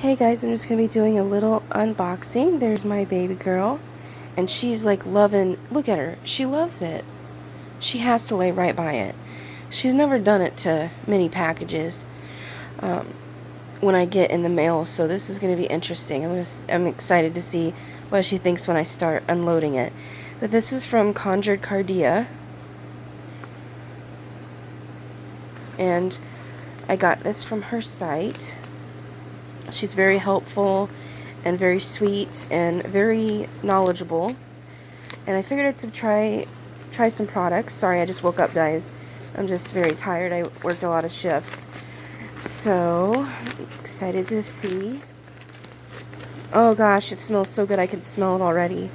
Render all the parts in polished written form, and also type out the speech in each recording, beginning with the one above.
Hey guys, I'm just going to be doing a little unboxing. There's my baby girl, and she's like loving, look at her, she loves it. She has to lay right by it. She's never done it to many packages when I get in the mail, so this is going to be interesting. I'm excited to see what she thinks when I start unloading it. But this is from Conjured Cardea, and I got this from her site. She's very helpful and very sweet and very knowledgeable. And I figured I'd try some products. Sorry, I just woke up, guys. I'm just very tired. I worked a lot of shifts. So, excited to see. Oh gosh, it smells so good. I can smell it already.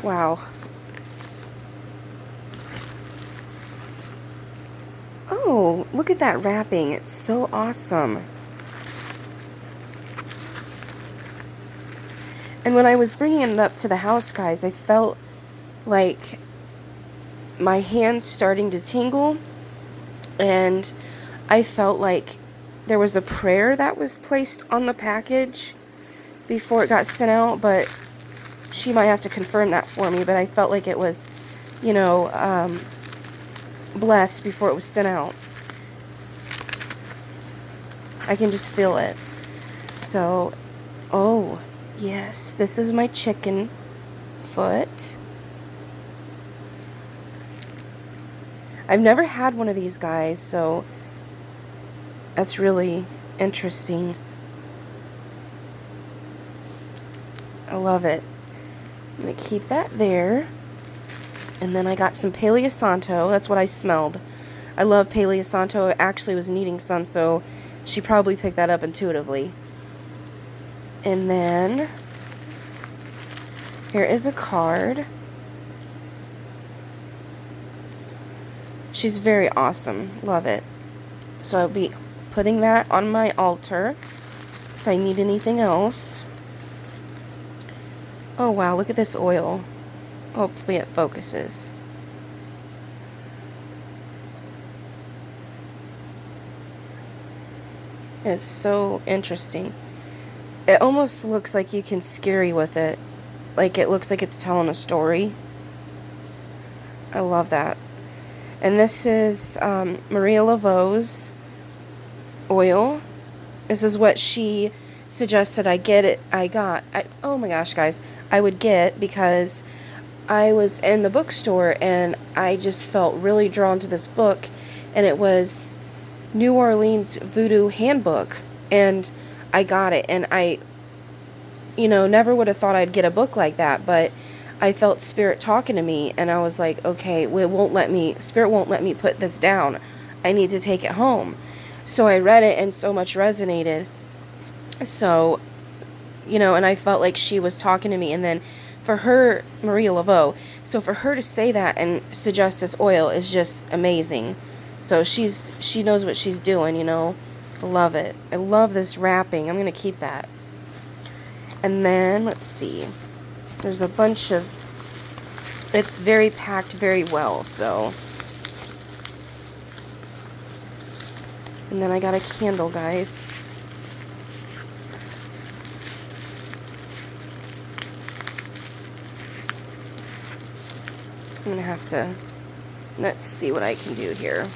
Wow. Oh, look at that wrapping. It's so awesome. And when I was bringing it up to the house, guys, I felt like my hands starting to tingle, and I felt like there was a prayer that was placed on the package before it got sent out, but she might have to confirm that for me, but I felt like it was, you know, blessed before it was sent out. I can just feel it. So, oh, yes, this is my chicken foot. I've never had one of these, guys, so that's really interesting. I love it. I'm going to keep that there. And then I got some Palo Santo. That's what I smelled. I love Palo Santo. I actually was needing some, so she probably picked that up intuitively. And then here is a card. She's very awesome. Love it. So I'll be putting that on my altar if I need anything else. Oh wow, look at this oil. Hopefully it focuses. It's so interesting. It almost looks like you can scary with it. Like it looks like it's telling a story. I love that. And this is Maria Laveau's oil. This is what she suggested I get it. Oh my gosh, guys. I would get because I was in the bookstore and I just felt really drawn to this book, and it was New Orleans Voodoo Handbook, and I got it, and I, never would have thought I'd get a book like that, but I felt Spirit talking to me, and I was like, okay, well, Spirit won't let me put this down. I need to take it home. So I read it, and so much resonated. So, and I felt like she was talking to me, and then for her, Maria Laveau, so for her to say that and suggest this oil is just amazing. So she knows what she's doing, I love it. I love this wrapping. I'm going to keep that. And then, let's see. There's a bunch of, it's very packed very well, so. And then I got a candle, guys. I'm going to have to, let's see what I can do here.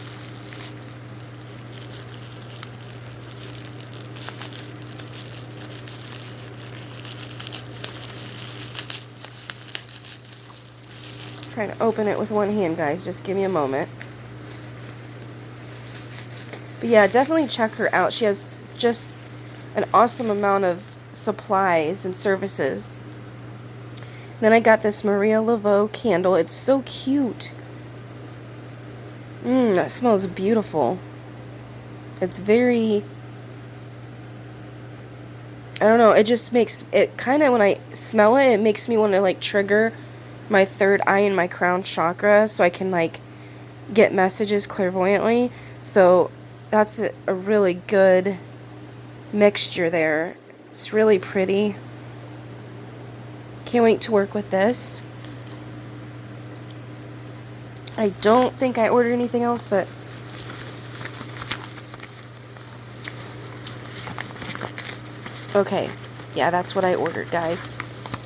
Trying to open it with one hand, guys. Just give me a moment. But yeah, definitely check her out. She has just an awesome amount of supplies and services. Then I got this Maria Laveau candle. It's so cute. That smells beautiful. It's very, I don't know, it just makes it kind of, when I smell it, it makes me want to like trigger my third eye and my crown chakra so I can like get messages clairvoyantly. So that's a really good mixture there. It's really pretty. Can't wait to work with this. I don't think I ordered anything else, but Okay, yeah, that's what I ordered, guys.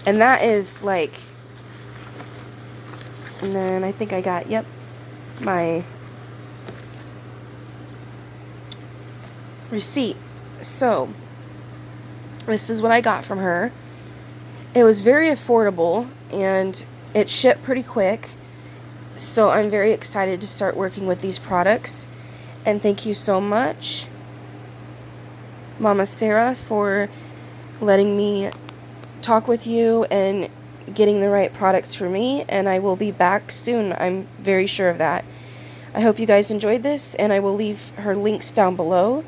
And that is like, and then I think I got, yep, my receipt. So, this is what I got from her. It was very affordable, and it shipped pretty quick. So I'm very excited to start working with these products. And thank you so much, Mama Sarah, for letting me talk with you and getting the right products for me. And I will be back soon. I'm very sure of that. I hope you guys enjoyed this, and I will leave her links down below.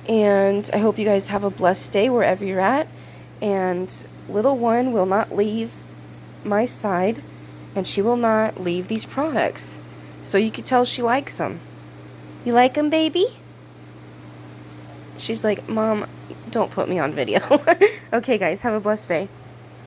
And I hope you guys have a blessed day wherever you're at. And little one will not leave my side, and she will not leave these products. So you can tell she likes them. You like them, baby? She's like, Mom, don't put me on video. Okay, guys, have a blessed day.